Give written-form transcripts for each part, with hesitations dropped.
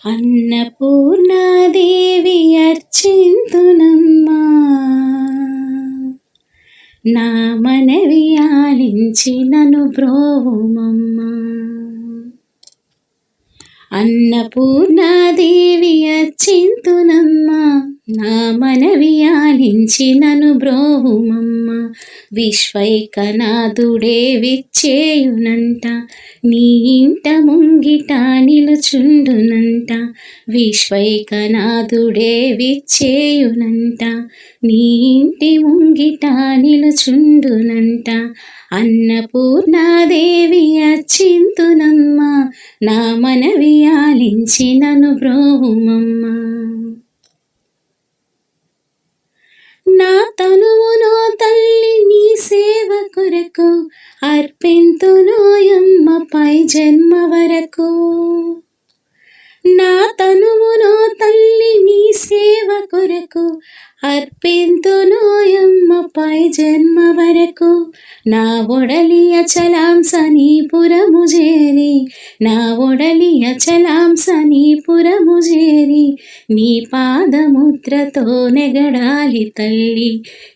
అన్నపూర్ణాదేవి అర్చింతునమ్మా, నా మనవి ఆలించి నను బ్రోవుమమ్మా. అన్నపూర్ణాదేవి అర్చింతునమ్మా, నా మనవి ఆలించి నను బ్రోవుమమ్మ. విశ్వైకనాథుడే విచ్చేయునంట, నీ ఇంట ముంగిట నిలుచుండునంట. విశ్వైకనాథుడే విచ్చేయునంట, నీ ఇంటి ముంగిట నిలుచుండునంట. అన్నపూర్ణాదేవి అర్చింతునమ్మా, నా మనవి ఆలించి నను బ్రోవుమమ్మ. నా తనువునో తల్లి నీ సేవ కొరకు అర్పింతునోయమ్మ పై జన్మ వరకు. నా తనువునో తల్లి నీ సేవ కొరకు అర్పింతునోయమ్మ పై జన్మ వరకు. నా ఒడలి అచలాంస నీ పురము చేరి, నా ఒడలి అచలాంస నీ పురము చేరి, నీ పాదముద్రతో నెగడాలి తల్లి,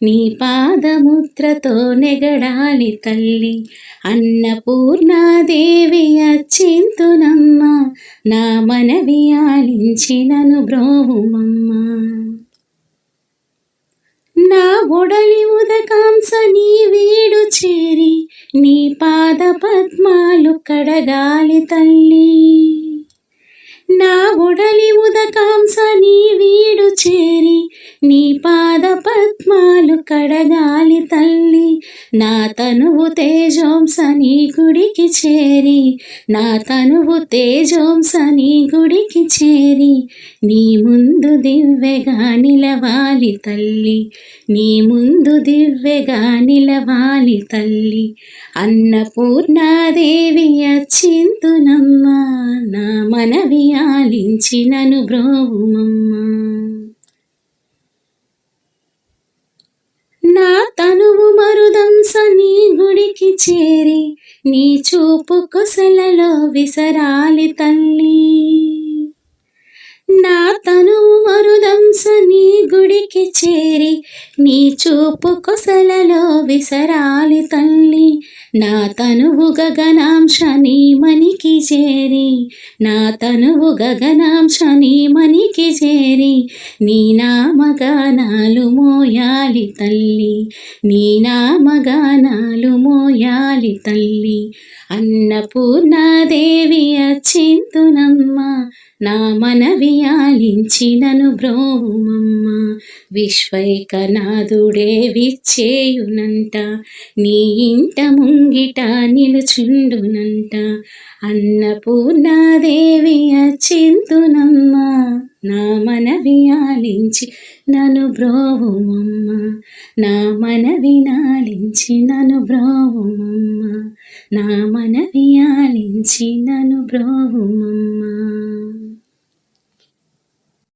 నీ పాదముద్రతో నెగడాలి తల్లి. అన్నపూర్ణాదేవి అర్చింతునమ్మా, నా మనవి ఆలించి నను బ్రోవుమమ్మ. నా ఒడలి ఉదకాంస నీ వీడు చేరి, నీ పాద పద్మాలు కడగాలి తల్లి. నా ఒడలి ఉదకాంస నీ వీడు చేరి, నీ పాద పద్మాలు కడగాలి తల్లి. నా తనువు తేజోంస నీ గుడికి చేరి, నా తనువు తేజోంస నీ గుడికి చేరి, నీ ముందు దివ్వెగా నిలవాలి తల్లి, నీ ముందు దివ్వెగా నిలవాలి తల్లి. అన్నపూర్ణాదేవి అర్చింతునమ్మా, నా మనవి ఆలించి నను బ్రోవుమమ్మ. నా తనువు మరుదంస నీ గుడికి చేరి, నీ చూపు కొసలలో విసరాలి తల్లి. నా తనువు మరుదంస నీ గుడికి చేరి, నీ చూపు కొసలలో విసరాలి తల్లి. నా తనువు గగనాంశ నీ మనికి చేరి, నా తనువు గగనాంశ నీ మనికి చేరి, నీ నామగానాలు మోయాలి తల్లి, నీ నామగానాలు మోయాలి తల్లి. అన్నపూర్ణాదేవి అర్చింతునమ్మా, నా మనవి ఆలించి నను బ్రోవుమమ్మ. విశ్వైకనాథుడే విచ్చేయునంట, నీ ఇంట ముంగిట నిలుచుండునంట. అన్నపూర్ణాదేవి అర్చింతునమ్మా, నా మనవి ఆలించి నను బ్రోవుమమ్మ, నా మనవి నాలించి నను బ్రోవుమమ్మ, నా మనవి ఆలించి నను బ్రోవుమమ్మ.